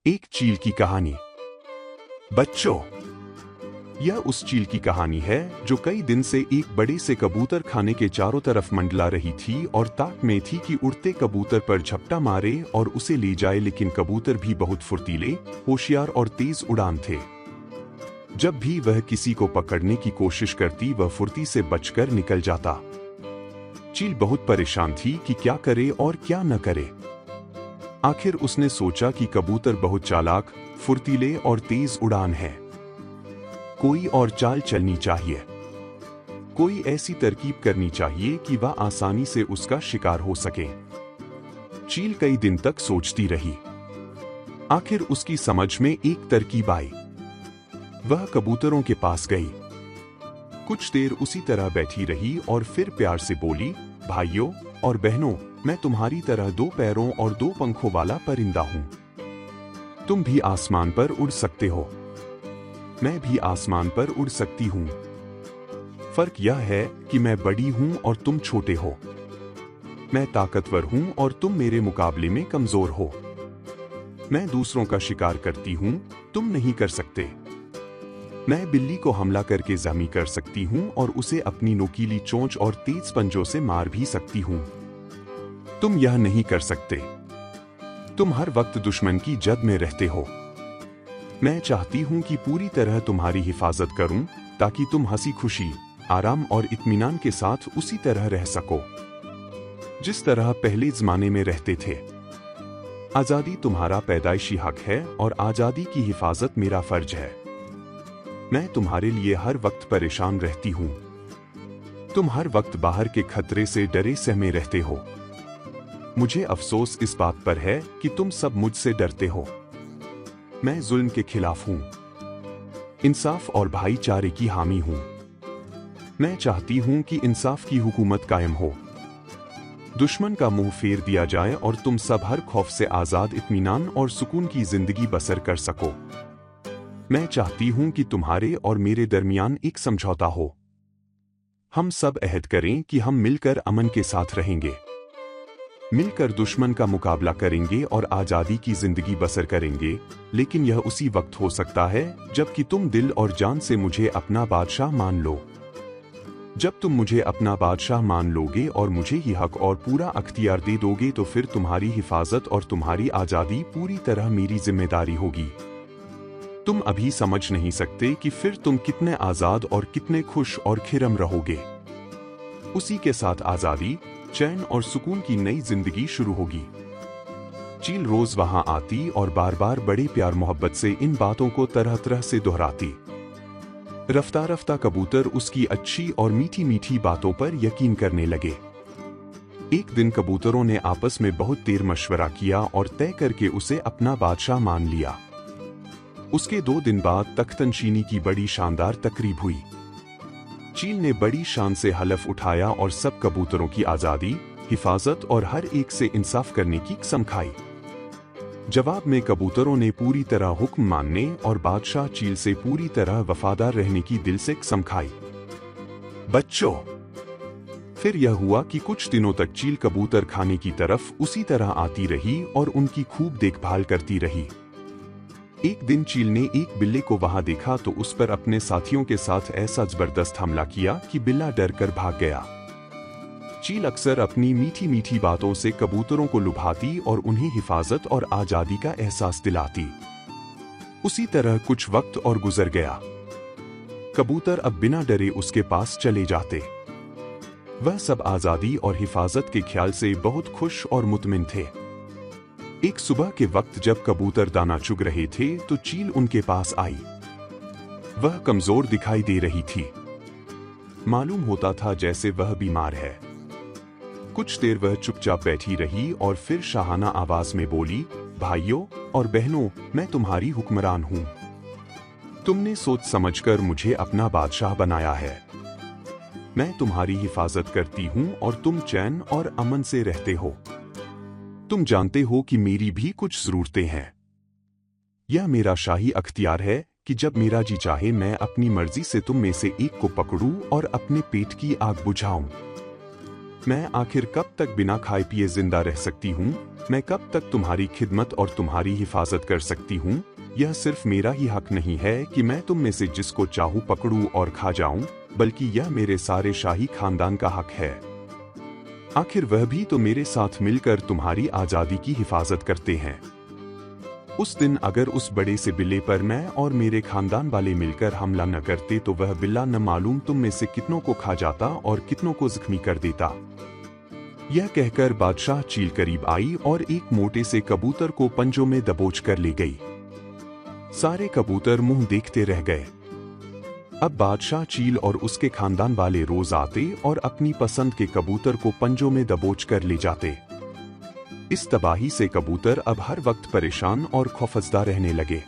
एक चील की कहानी। बच्चों, यह उस चील की कहानी है जो कई दिन से एक बड़े से कबूतर खाने के चारों तरफ मंडला रही थी और ताक में थी कि उड़ते कबूतर पर झपटा मारे और उसे ले जाए, लेकिन कबूतर भी बहुत फुर्तीले, होशियार और तेज उड़ान थे। जब भी वह किसी को पकड़ने की कोशिश करती, वह फुर्ती से बचकर निकल जाता। चील बहुत परेशान थी कि क्या करे और क्या न करे। आखिर उसने सोचा कि कबूतर बहुत चालाक, फुर्तीले और तेज उड़ान है। कोई और चाल चलनी चाहिए, कोई ऐसी तरकीब करनी चाहिए कि वह आसानी से उसका शिकार हो सके। चील कई दिन तक सोचती रही। आखिर उसकी समझ में एक तरकीब आई। वह कबूतरों के पास गई। कुछ देर उसी तरह बैठी रही और फिर प्यार से बोली, भाइयों और बहनों, मैं तुम्हारी तरह दो पैरों और दो पंखों वाला परिंदा हूं। तुम भी आसमान पर उड़ सकते हो, मैं भी आसमान पर उड़ सकती हूं। फर्क यह है कि मैं बड़ी हूं और तुम छोटे हो। मैं ताकतवर हूं और तुम मेरे मुकाबले में कमजोर हो। मैं दूसरों का शिकार करती हूं, तुम नहीं कर सकते। मैं बिल्ली को हमला करके जख्मी कर सकती हूं और उसे अपनी नोकीली चोंच और तेज पंजों से मार भी सकती हूं। तुम यह नहीं कर सकते। तुम हर वक्त दुश्मन की जद में रहते हो। मैं चाहती हूं कि पूरी तरह तुम्हारी हिफाजत करूं, ताकि तुम हंसी खुशी, आराम और इत्मीनान के साथ उसी तरह रह सको जिस तरह पहले जमाने में रहते थे। आजादी तुम्हारा पैदाइशी हक है और आजादी की हिफाजत मेरा फर्ज है। मैं तुम्हारे लिए हर वक्त परेशान रहती हूं। तुम हर वक्त बाहर के खतरे से डरे सहमे रहते हो। मुझे अफसोस इस बात पर है कि तुम सब मुझसे डरते हो। मैं जुल्म के खिलाफ हूं, इंसाफ और भाईचारे की हामी हूं। मैं चाहती हूं कि इंसाफ की हुकूमत कायम हो, दुश्मन का मुंह फेर दिया जाए और तुम सब हर खौफ से आजाद, इत्मीनान और सुकून की जिंदगी बसर कर सको। मैं चाहती हूं कि तुम्हारे और मेरे दरमियान एक समझौता हो। हम सब अहद करें कि हम मिलकर अमन के साथ रहेंगे, मिलकर दुश्मन का मुकाबला करेंगे और आजादी की जिंदगी बसर करेंगे। लेकिन यह उसी वक्त हो सकता है जबकि तुम दिल और जान से मुझे अपना बादशाह मान लो। जब तुम मुझे अपना बादशाह मान लोगे और मुझे ही हक और पूरा अख्तियार दे दोगे, तो फिर तुम्हारी हिफाजत और तुम्हारी आजादी पूरी तरह मेरी जिम्मेदारी होगी। तुम अभी समझ नहीं सकते कि फिर तुम कितने आजाद और कितने खुश और खिरम रहोगे। उसी के साथ आजादी, चैन और सुकून की नई जिंदगी शुरू होगी। चील रोज वहां आती और बार बार बड़े प्यार मोहब्बत से इन बातों को तरह तरह से दोहराती। रफ्ता रफ्ता कबूतर उसकी अच्छी और मीठी मीठी बातों पर यकीन करने लगे। एक दिन कबूतरों ने आपस में बहुत देर मशवरा किया और तय करके उसे अपना बादशाह मान लिया। उसके 2 दिन बाद तख्तनशीनी की बड़ी शानदार तकरीब हुई। चील ने बड़ी शान से हलफ उठाया और सब कबूतरों की आजादी, हिफाजत और हर एक से इंसाफ करने की कसम खाई। जवाब में कबूतरों ने पूरी तरह हुक्म मानने और बादशाह चील से पूरी तरह वफादार रहने की दिल से कसम खाई। बच्चों, फिर यह हुआ कि कुछ दिनों तक चील कबूतर खाने की तरफ उसी तरह आती रही और उनकी खूब देखभाल करती रही। एक दिन चील ने एक बिल्ले को वहां देखा तो उस पर अपने साथियों के साथ ऐसा जबरदस्त हमला किया कि बिल्ला डर कर भाग गया। चील अक्सर अपनी मीठी मीठी बातों से कबूतरों को लुभाती और उन्हें हिफाजत और आजादी का एहसास दिलाती। उसी तरह कुछ वक्त और गुजर गया। कबूतर अब बिना डरे उसके पास चले जाते। वह सब आजादी और हिफाजत के ख्याल से बहुत खुश और मुतमिन थे। एक सुबह के वक्त जब कबूतर दाना चुग रहे थे तो चील उनके पास आई। वह कमजोर दिखाई दे रही थी। मालूम होता था जैसे वह बीमार है। कुछ देर वह चुपचाप बैठी रही और फिर शाहाना आवाज में बोली, भाइयों और बहनों, मैं तुम्हारी हुक्मरान हूं। तुमने सोच समझकर मुझे अपना बादशाह बनाया है। मैं तुम्हारी हिफाजत करती हूं और तुम चैन और अमन से रहते हो। तुम जानते हो कि मेरी भी कुछ जरूरतें हैं। यह मेरा शाही अख्तियार है कि जब मेरा जी चाहे मैं अपनी मर्जी से तुम में से एक को पकड़ूं और अपने पेट की आग बुझाऊं। मैं आखिर कब तक बिना खाए पिए जिंदा रह सकती हूँ? मैं कब तक तुम्हारी खिदमत और तुम्हारी हिफाजत कर सकती हूँ? यह सिर्फ मेरा ही हक नहीं है कि मैं तुम में से जिसको चाहूँ पकड़ूं और खा जाऊं, बल्कि यह मेरे सारे शाही खानदान का हक है। आखिर वह भी तो मेरे साथ मिलकर तुम्हारी आजादी की हिफाजत करते हैं। उस दिन अगर उस बड़े से बिल्ले पर मैं और मेरे खानदान वाले मिलकर हमला न करते तो वह बिल्ला न मालूम तुम में से कितनों को खा जाता और कितनों को जख्मी कर देता। यह कहकर बादशाह चील करीब आई और एक मोटे से कबूतर को पंजों में दबोच कर ले गई। सारे कबूतर मुंह देखते रह गए। अब बादशाह चील और उसके खानदान वाले रोज आते और अपनी पसंद के कबूतर को पंजों में दबोच कर ले जाते। इस तबाही से कबूतर अब हर वक्त परेशान और खौफजदा रहने लगे।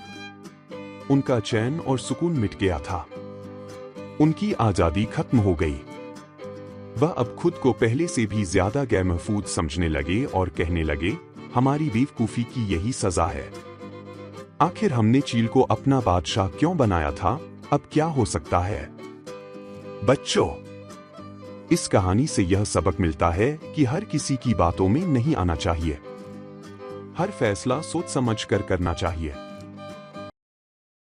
उनका चैन और सुकून मिट गया था। उनकी आजादी खत्म हो गई। वह अब खुद को पहले से भी ज्यादा गैर महफूज समझने लगे और कहने लगे, हमारी बेवकूफी की यही सजा है। आखिर हमने चील को अपना बादशाह क्यों बनाया था? अब क्या हो सकता है? बच्चों, इस कहानी से यह सबक मिलता है कि हर किसी की बातों में नहीं आना चाहिए। हर फैसला सोच समझ कर करना चाहिए।